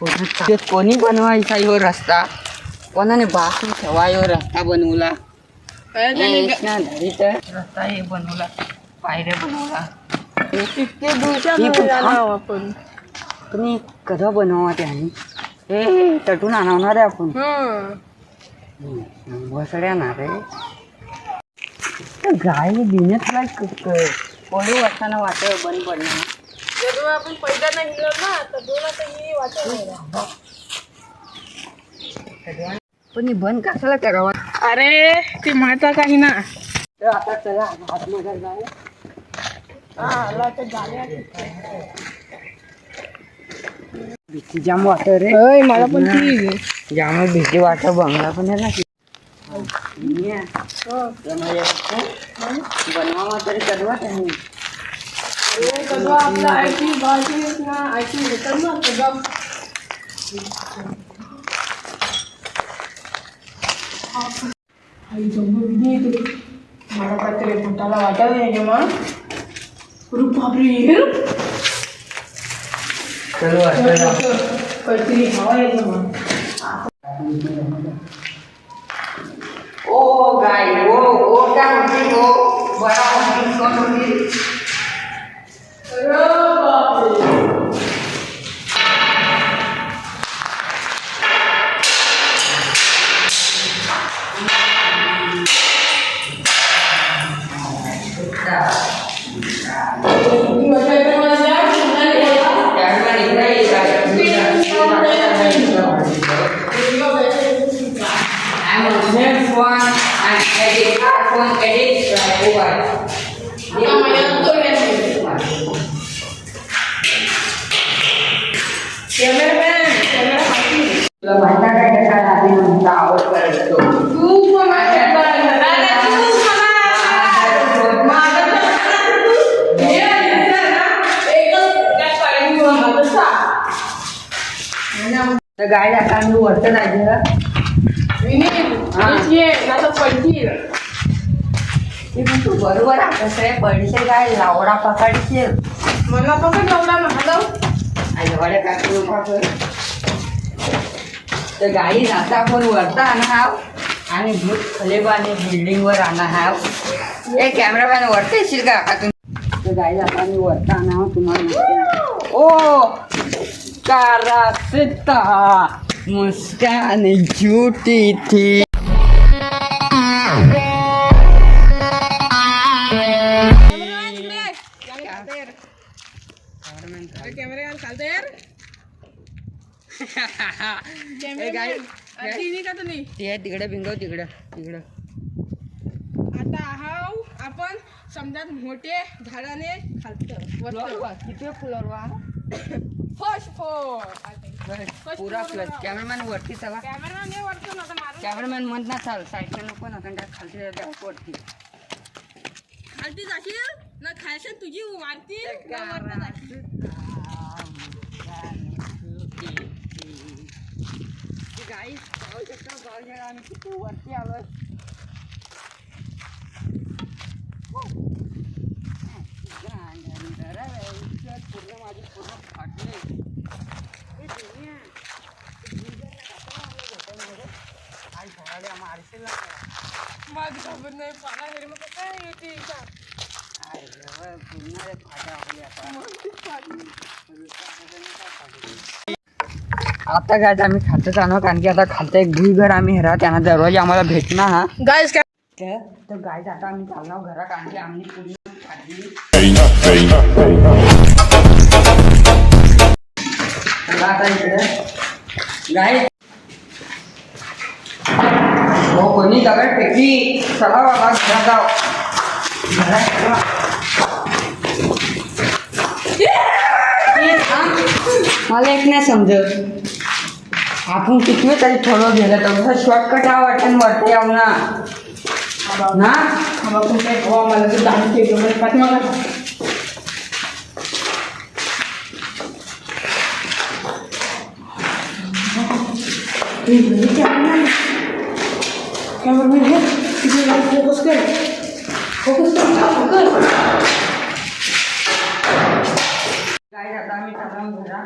कोणी बनवायचा ह्यो रस्ता कोणाने बाकी ठेवायो रस्ता बनवला रस्ता हे बनवला पायऱ्या बनवला आपण पण कधी बनवा त्याने हे तटून आणवणार आहे आपण वसड्या ना रे गाय दिनेच कोणी वाटताना वाटत बंद पडणार आपण पहिला नाही गेलो ना तर दोन आता ही वाटत पण ही बंद कशाला करावा अरे ते माहिती काही ना तर आता चला आतमध्ये जाऊ भीती जाम वाटत रे मला पण ती जाम भीती वाटत बंगला पण आहे ना बनवा तरी कधवा त्यांनी आपला आयटी ना आयटी भेटत ना मला काहीतरी पोटाला वाटत नाही मग बापरे काहीतरी हवा येत मग ओ गाय ओ क्या होती हो बड़ा होती कौन होती गाय आता मी वरत तू बरोबर कसं आहे पडशे काय लावडा पकडशील मला पकड लावडा महादव आईवाड्या काय तर गाई जाता आपण वरता आणा हाव आणि भूत खलेबाने बिल्डिंग वर आणा हाव हे कॅमेरामॅन वरता येशील का आता तर गाई जाता मी वरता आणा हाव तुम्हाला ओ कारस्ता मुस्कान झूठी थी कॅमेरा चालते यार तिकडे बिंगव तिकडं आता हाव आपण समजा मोठे झाडाने खालतं किती फ्लोर वा फर्स्ट पुरा प्लस कॅमेरामॅन वरती चला कॅमेरा वरतो ना कॅमेरामॅन म्हणत ना चाल साईडला नको ना कारण खालती वरती खालती जाशील ना खायचं तुझी मारतील गाई पाहू शकता आम्ही किती वरती आलोय पूर्ण माझी पूर्ण फाटले मग खबर नाही पाला हेर मग काय येते आता काय आम्ही खातच आणू कारण की आता खालतं एक भुईघर आम्ही हेरा त्यांना दरवाजा आम्हाला भेटणार हा गाइस काय तर गाय आता आम्ही चाललो घरा कारण की आम्ही पूर्ण खाल्ली आता इकडे गाय हो कोणी दगड फेकली चला बाबा घरात जाऊ घरात मला एक नाही समजत आपण किती तरी थोडं गेलं तर शॉर्टकट हा वाटेन वरती येऊ ना आपण काय हवा मला तर दाणी केलं म्हणजे पाठीमागा कॅमेरा फोकस कर काय आता आम्ही आराम करा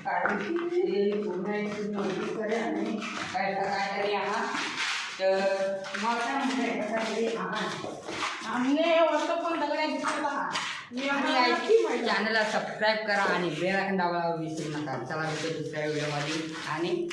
कारण की पूर्ण एक नोटीस करे आणि काहीतरी आहात तर मग काय म्हणते काहीतरी आहात आमने वरतं पण दगड्या दिसत आहात मी आम्हाला चॅनलला सबस्क्राईब करा आणि बेल आयकॉन दाबायला विसरू नका. चला भेटू दुसऱ्या व्हिडिओमध्ये आणि